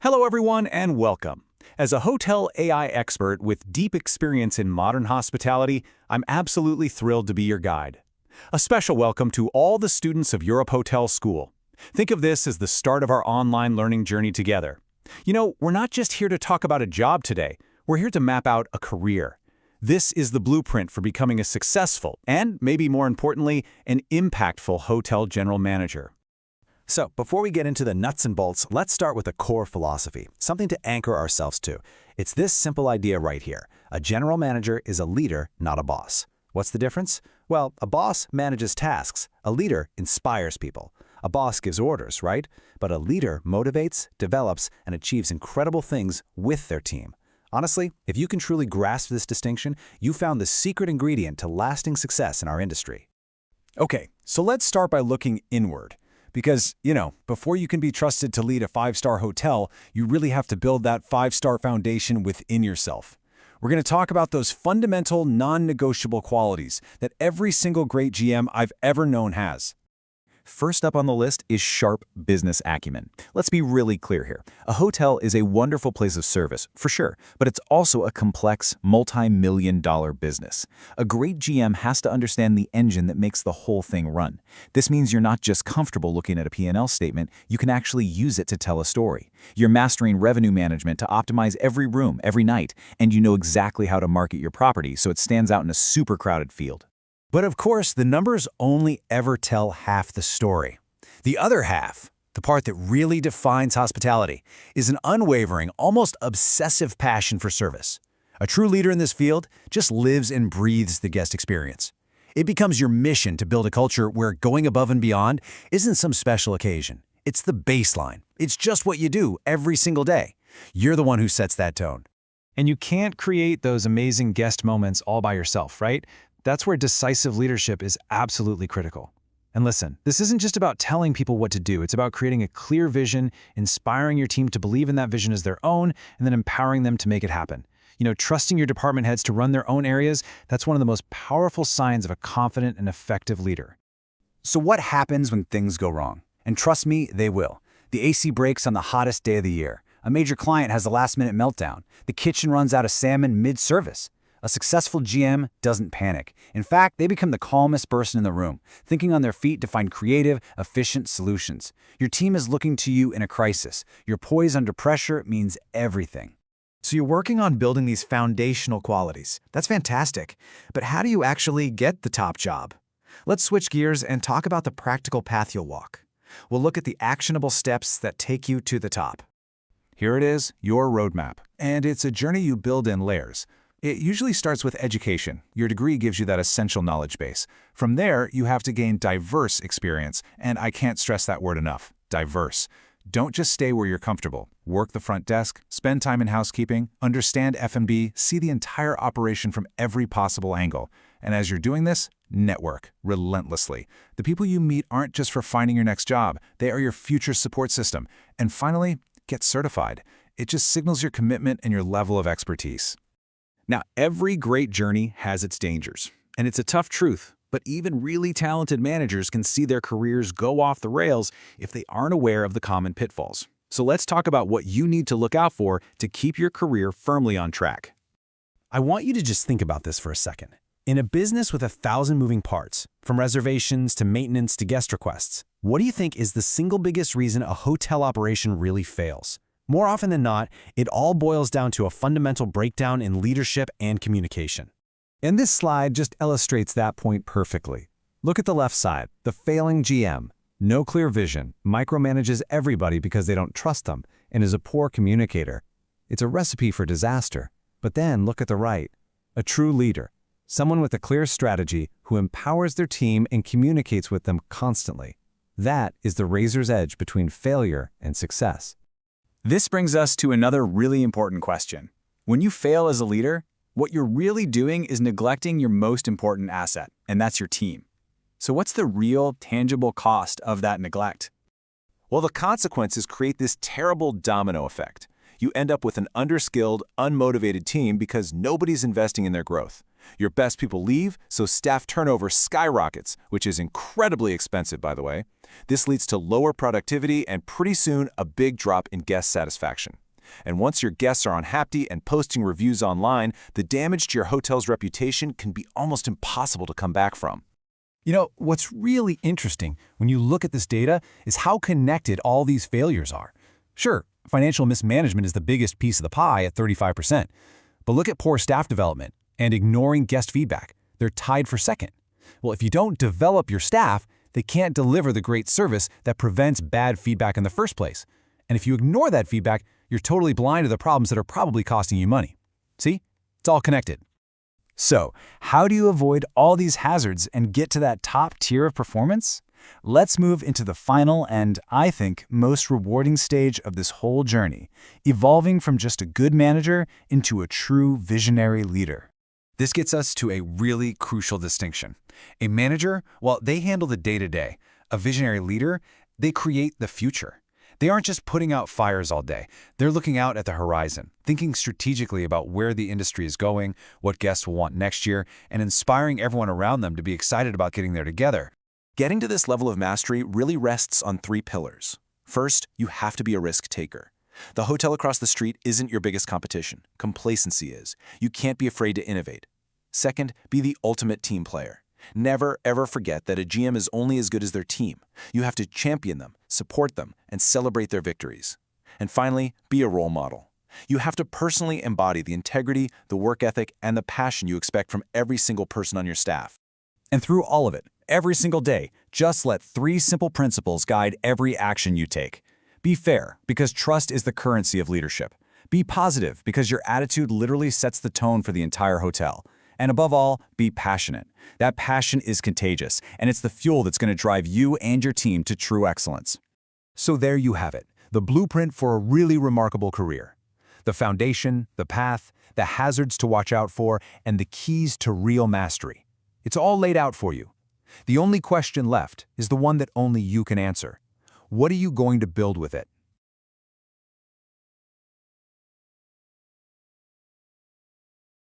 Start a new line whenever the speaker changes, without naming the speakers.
Hello, everyone, and welcome. As a hotel AI expert with deep experience in modern hospitality, I'm absolutely thrilled to be your guide. A special welcome to all the students of Europe Hotel School. Think of this as the start of our online learning journey together. We're not just here to talk about a job today. We're here to map out a career. This is the blueprint for becoming a successful and, maybe more importantly, an impactful hotel general manager.
So, before we get into the nuts and bolts, let's start with a core philosophy, something to anchor ourselves to. It's this simple idea right here. A general manager is a leader, not a boss. What's the difference? Well, a boss manages tasks. A leader inspires people. A boss gives orders, right? But a leader motivates, develops, and achieves incredible things with their team. Honestly, if you can truly grasp this distinction, you found the secret ingredient to lasting success in our industry.
Okay, so let's start by looking inward. Because, before you can be trusted to lead a five-star hotel, you really have to build that five-star foundation within yourself. We're going to talk about those fundamental, non-negotiable qualities that every single great GM I've ever known has.
First up on the list is sharp business acumen. Let's be really clear here. A hotel is a wonderful place of service, for sure, but it's also a complex, multi-million-dollar business. A great GM has to understand the engine that makes the whole thing run. This means you're not just comfortable looking at a P&L statement, you can actually use it to tell a story. You're mastering revenue management to optimize every room, every night, and you know exactly how to market your property so it stands out in a super crowded field.
But of course, the numbers only ever tell half the story. The other half, the part that really defines hospitality, is an unwavering, almost obsessive passion for service. A true leader in this field just lives and breathes the guest experience. It becomes your mission to build a culture where going above and beyond isn't some special occasion. It's the baseline. It's just what you do every single day. You're the one who sets that tone.
And you can't create those amazing guest moments all by yourself, right? That's where decisive leadership is absolutely critical. And listen, this isn't just about telling people what to do. It's about creating a clear vision, inspiring your team to believe in that vision as their own, and then empowering them to make it happen. Trusting your department heads to run their own areas, that's one of the most powerful signs of a confident and effective leader.
So what happens when things go wrong? And trust me, they will. The AC breaks on the hottest day of the year. A major client has a last-minute meltdown. The kitchen runs out of salmon mid-service. A successful GM doesn't panic. In fact, they become the calmest person in the room, thinking on their feet to find creative, efficient solutions. Your team is looking to you in a crisis. Your poise under pressure means everything.
So you're working on building these foundational qualities. That's fantastic. But how do you actually get the top job? Let's switch gears and talk about the practical path you'll walk. We'll look at the actionable steps that take you to the top.
Here it is, your roadmap. And it's a journey you build in layers. It usually starts with education. Your degree gives you that essential knowledge base. From there, you have to gain diverse experience, and I can't stress that word enough, diverse. Don't just stay where you're comfortable. Work the front desk, spend time in housekeeping, understand F&B, see the entire operation from every possible angle. And as you're doing this, network relentlessly. The people you meet aren't just for finding your next job. They are your future support system. And finally, get certified. It just signals your commitment and your level of expertise. Now, every great journey has its dangers, and it's a tough truth, but even really talented managers can see their careers go off the rails if they aren't aware of the common pitfalls. So let's talk about what you need to look out for to keep your career firmly on track.
I want you to just think about this for a second. In a business with 1,000 moving parts, from reservations to maintenance to guest requests, what do you think is the single biggest reason a hotel operation really fails? More often than not, it all boils down to a fundamental breakdown in leadership and communication.
And this slide just illustrates that point perfectly. Look at the left side, the failing GM. No clear vision, micromanages everybody because they don't trust them, and is a poor communicator. It's a recipe for disaster. But then look at the right, a true leader, someone with a clear strategy who empowers their team and communicates with them constantly. That is the razor's edge between failure and success. This brings us to another really important question. When you fail as a leader, what you're really doing is neglecting your most important asset, and that's your team. So what's the real, tangible cost of that neglect? Well, the consequences create this terrible domino effect. You end up with an underskilled, unmotivated team because nobody's investing in their growth. Your best people leave, so staff turnover skyrockets, which is incredibly expensive, by the way. This leads to lower productivity and pretty soon a big drop in guest satisfaction. And once your guests are unhappy and posting reviews online, the damage to your hotel's reputation can be almost impossible to come back from.
You know, what's really interesting when you look at this data is how connected all these failures are. Sure, financial mismanagement is the biggest piece of the pie at 35%, but look at poor staff development and ignoring guest feedback. They're tied for second. Well, if you don't develop your staff, they can't deliver the great service that prevents bad feedback in the first place. And if you ignore that feedback, you're totally blind to the problems that are probably costing you money. See? It's all connected. So, how do you avoid all these hazards and get to that top tier of performance? Let's move into the final and, I think, most rewarding stage of this whole journey, evolving from just a good manager into a true visionary leader. This gets us to a really crucial distinction. A manager, well, they handle the day-to-day. A visionary leader, they create the future. They aren't just putting out fires all day. They're looking out at the horizon, thinking strategically about where the industry is going, what guests will want next year, and inspiring everyone around them to be excited about getting there together.
Getting to this level of mastery really rests on 3 pillars. First, you have to be a risk taker. The hotel across the street isn't your biggest competition. Complacency is. You can't be afraid to innovate. Second, be the ultimate team player. Never, ever forget that a GM is only as good as their team. You have to champion them, support them, and celebrate their victories. And finally, be a role model. You have to personally embody the integrity, the work ethic, and the passion you expect from every single person on your staff.
And through all of it, every single day, just let 3 simple principles guide every action you take. Be fair, because trust is the currency of leadership. Be positive, because your attitude literally sets the tone for the entire hotel. And above all, be passionate. That passion is contagious, and it's the fuel that's going to drive you and your team to true excellence.
So there you have it, the blueprint for a really remarkable career. The foundation, the path, the hazards to watch out for, and the keys to real mastery. It's all laid out for you. The only question left is the one that only you can answer. What are you going to build with it?